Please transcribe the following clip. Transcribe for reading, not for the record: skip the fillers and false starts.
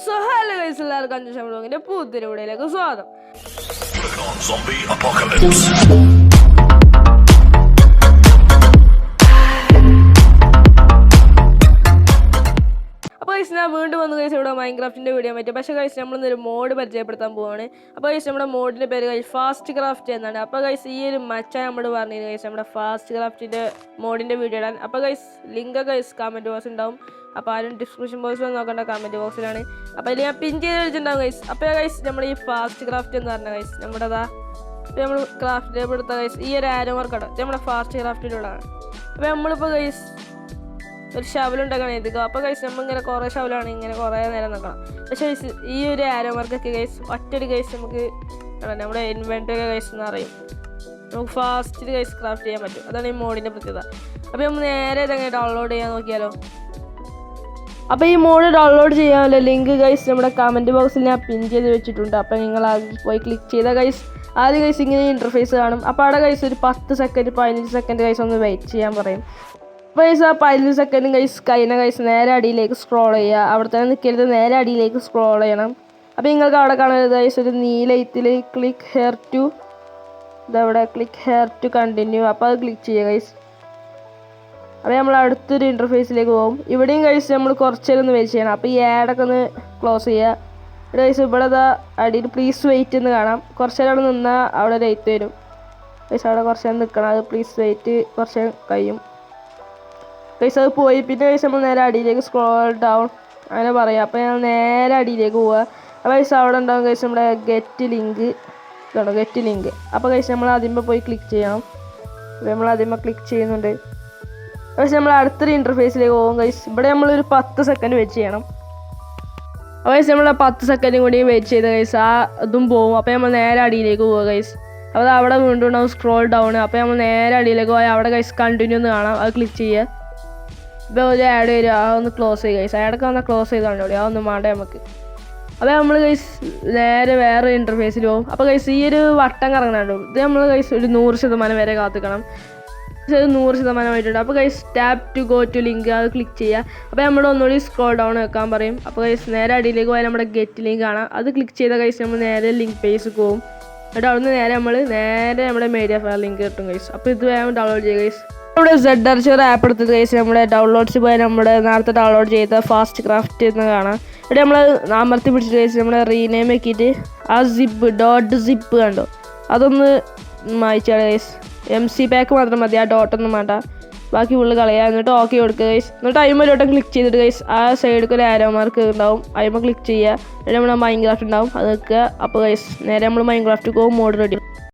So hello guys, എല്ലാവർക്കും അഞ്ചു ശമ്പളത്തിന്റെ പുതിയൊരു വീഡിയോയിലേക്ക് സ്വാഗതം. അപ്പോൾ ഗൈസ് ഞാൻ വീണ്ടും വന്ന് കഴിച്ച് ഇവിടെ മൈൻക്രാഫ്റ്റിന്റെ വീഡിയോ പറ്റും. പക്ഷേ ഗൈസ് നമ്മളിന്നൊരു മോഡ് പരിചയപ്പെടുത്താൻ പോവാണ്. അപ്പോൾ ഗൈസ് നമ്മുടെ മോഡിന്റെ പേര് ഗൈസ് ഫാസ്റ്റ് ക്രാഫ്റ്റ് എന്നാണ്. അപ്പോൾ ഗൈസ് ഈ ഒരു മച്ചാൻ നമ്മൾ പറഞ്ഞത് ഗൈസ് നമ്മുടെ ഫാസ്റ്റ് ക്രാഫ്റ്റിന്റെ മോഡിന്റെ വീഡിയോ ഇടാൻ. അപ്പോൾ guys link guys comment box ഉണ്ടാവും. അപ്പോൾ ആരും ഡിസ്ക്രിപ്ഷൻ ബോക്സിൽ നോക്കേണ്ട, കമന്റ് ബോക്സിലാണ്. അപ്പോൾ അതിൽ ഞാൻ പിൻ ചെയ്ത് വെച്ചിട്ടുണ്ടാവും ഗൈസ്. അപ്പോൾ ഗൈസ് നമ്മൾ ഈ ഫാസ്റ്റ് ക്രാഫ്റ്റ് എന്ന് പറഞ്ഞ ഗൈസ് നമ്മുടേതാ നമ്മൾ ക്രാഫ്റ്റ് എടുത്ത ഗൈസ് ഈ ഒരു ആരോ മാർക്കാണ് നമ്മുടെ ഫാസ്റ്റ് ക്രാഫ്റ്റിലൂടെയാണ്. അപ്പോൾ നമ്മളിപ്പോൾ ഗൈസ് ഒരു ശവലുണ്ടാക്കാൻ എഴുതുക. അപ്പോൾ ഗൈസ് നമ്മളിങ്ങനെ കുറേ ശവലാണ് ഇങ്ങനെ കുറേ നേരം നോക്കണം. പക്ഷേ ഗൈസ് ഈ ഒരു ആരോ മാർക്കൊക്കെ ഗൈസ് ഒറ്റൊരു ഗൈസ് നമുക്ക് നമ്മുടെ ഇൻവെൻറ്ററി ഗൈസ് എന്ന് പറയും. നമുക്ക് ഫാസ്റ്റിൽ ഗൈസ് ക്രാഫ്റ്റ് ചെയ്യാൻ പറ്റും. അതാണ് ഈ മോഡിൻ്റെ പ്രത്യേകത. അപ്പോൾ നമ്മൾ നേരെ ഇതെങ്ങനെ ഡൗൺലോഡ് ചെയ്യാൻ നോക്കിയാലോ. അപ്പോൾ ഈ മോഡ് ഡൗൺലോഡ് ചെയ്യാനുള്ള ലിങ്ക് ഗൈസ് നമ്മുടെ കമൻറ്റ് ബോക്സിൽ ഞാൻ പിൻ ചെയ്ത് വെച്ചിട്ടുണ്ട്. അപ്പോൾ നിങ്ങൾ അത് പോയി ക്ലിക്ക് ചെയ്ത ഗൈസ് ആദ്യം ഗൈസ് ഇങ്ങനെ ഇൻ്റർഫേസ് കാണും. അപ്പോൾ അവിടെ ഗൈസ് ഒരു 10 സെക്കൻഡ് 15 സെക്കൻഡ് ഗൈസ് ഒന്ന് വെയിറ്റ് ചെയ്യാൻ പറയും. അപ്പോൾ ഗൈസ് ആ 15 സെക്കൻഡ് ഗൈസ് കഴിഞ്ഞ ഗൈസ് നേരെ അടിയിലേക്ക് സ്ക്രോൾ ചെയ്യുക. അവിടെ തന്നെ നിൽക്കരുത്, നേരെ അടിയിലേക്ക് സ്ക്രോൾ ചെയ്യണം. അപ്പോൾ നിങ്ങൾക്ക് അവിടെ കാണരുത് ഗൈസ് ഒരു നീലത്തിൽ ക്ലിക്ക് ഹെയർ ടു ഇതവിടെ ക്ലിക്ക് ഹെയർ ടു കണ്ടിന്യൂ. അപ്പോൾ അത് ക്ലിക്ക് ചെയ്യുക ഗൈസ്. അപ്പോൾ നമ്മൾ അടുത്തൊരു ഇൻ്റർഫേസിലേക്ക് പോകും. ഇവിടെയും ഗൈസ് നമ്മൾ കുറച്ച് നേരം ഒന്ന് വെയിറ്റ് ചെയ്യണം. അപ്പോൾ ഈ ആഡൊക്കെ ഒന്ന് ക്ലോസ് ചെയ്യുക. ഗൈസ് ഇവിടെ അടിയിൽ പ്ലീസ് വെയിറ്റ് എന്ന് കാണാം. കുറച്ച് നേരം അവിടെ നിന്നാൽ അവിടെ റേറ്റ് വരും ഗൈസ്. അവിടെ കുറച്ച് നേരം നിൽക്കണം. അത് പ്ലീസ് വെയിറ്റ് കുറച്ച് കഴിയും ഗൈസ്. അത് പോയി പിന്നെ ഗൈസ് നമ്മൾ നേരെ അടിയിലേക്ക് സ്ക്രോൾ ഡൗൺ അങ്ങനെ പറയാം. അപ്പോൾ ഞാൻ നേരെ അടിയിലേക്ക് പോവുക. അപ്പോൾ ഗൈസ് അവിടെ ഉണ്ടാവും ഗൈസ് നമ്മുടെ ഗെറ്റ് ലിങ്ക് കേട്ടോ, ഗെറ്റ് ലിങ്ക്. അപ്പോൾ ഗൈസ് നമ്മൾ അതിന്മേൽ പോയി ക്ലിക്ക് ചെയ്യണം. അപ്പോൾ നമ്മൾ അതിന്മേൽ ക്ലിക്ക് ചെയ്യുന്നുണ്ട്. പക്ഷേ നമ്മൾ അടുത്തൊരു ഇൻ്റർഫേസിലേക്ക് പോകും ഗൈസ്. ഇവിടെ നമ്മളൊരു 10 സെക്കൻഡ് വെയിറ്റ് ചെയ്യണം. അപ്പോൾ ഗൈസ് നമ്മൾ 10 സെക്കൻഡും കൂടി വെയിറ്റ് ചെയ്ത ഗൈസ് ആ ഇതും പോകും. അപ്പോൾ നമ്മൾ നേരെ അടിയിലേക്ക് പോവുക ഗൈസ്. അപ്പോൾ അവിടെ വീണ്ടും ഉണ്ടാവും സ്ക്രോൾ ഡൗൺ. അപ്പോൾ നമ്മൾ നേരെ അടിയിലേക്ക് പോയാൽ അവിടെ ഗൈസ് കണ്ടിന്യൂ എന്ന് കാണാം. അത് ക്ലിക്ക് ചെയ്യുക. ഇപ്പോൾ ഒരു ആഡ് വരിക, അതൊന്ന് ക്ലോസ് ചെയ്യുക ഗൈസ്. ആഡൊക്കെ വന്നാൽ ക്ലോസ് ചെയ്ത് കണ്ടോളി, അതൊന്നും വേണ്ട നമുക്ക്. അപ്പോൾ നമ്മൾ ഗൈസ് നേരെ വേറെ ഇൻ്റർഫേസിൽ പോകും. അപ്പോൾ ഗൈസ് ഈ ഒരു വട്ടം കറങ്ങണുണ്ടോ, ഇത് നമ്മൾ ഗൈസ് ഒരു 100% വരെ കാത്തിക്കണം. 100% ആയിട്ടുണ്ട്. അപ്പോൾ guys tap to go to link അത് ക്ലിക്ക് ചെയ്യുക. അപ്പോൾ നമ്മൾ ഒന്നുകൂടി സ്ക്രോൾ ഡൗൺ വെക്കാൻ പറയും. അപ്പോൾ ഗൈസ് നേരെ അടിയിലേക്ക് പോയാൽ നമ്മുടെ ഗെറ്റ് ലിങ്ക് കാണാം. അത് ക്ലിക്ക് ചെയ്ത ഗൈസ് നമ്മൾ നേരെ ലിങ്ക് പേജ് പോകും. എന്നിട്ട് അവിടെ നിന്ന് നേരെ നമ്മുടെ മീഡിയ ഫയർ ലിങ്ക് കിട്ടും ഗൈസ്. അപ്പോൾ ഇത് വേണം ഡൗൺലോഡ് ചെയ്യുക ഗൈസ്. നമ്മുടെ സെഡ് അർച്ചർ ആപ്പ് എടുത്തത് ഗൈസ് നമ്മുടെ ഡൗൺലോഡ്സ് പോയാൽ നമ്മുടെ നേരത്തെ ഡൗൺലോഡ് ചെയ്ത ഫാസ്റ്റ് ക്രാഫ്റ്റ് എന്ന് കാണാം. ഇവിടെ നമ്മൾ അമർത്തി പിടിച്ചിട്ട് ഗൈസ് നമ്മൾ റീനെയിം ആക്കിയിട്ട് ആ .zip കണ്ടോ അതൊന്ന് മായ്ച്ചാൽ ഗൈസ്. MC പാക്ക് മാത്രം മതി, ആ ഡോട്ടൊന്നും വേണ്ട, ബാക്കി ഫുള്ള് കളയുക. എന്നിട്ട് ഓക്കെ കൊടുക്കുക ഗൈസ്. എന്നിട്ട് അയിമലോട്ടം ക്ലിക്ക് ചെയ്തിട്ട് ഗൈസ് ആ സൈഡിൽ ഒരു ആരോ മാർക്ക് ഉണ്ടാവും, അയിമ ക്ലിക്ക് ചെയ്യുക. എന്നിട്ട് നമ്മുടെ മൈൻക്രാഫ്റ്റ് ഉണ്ടാവും, അത് നിൽക്കുക. അപ്പോൾ ഗൈസ് നേരെ നമ്മൾ മൈൻക്രാഫ്റ്റ് പോകും. Mod ready.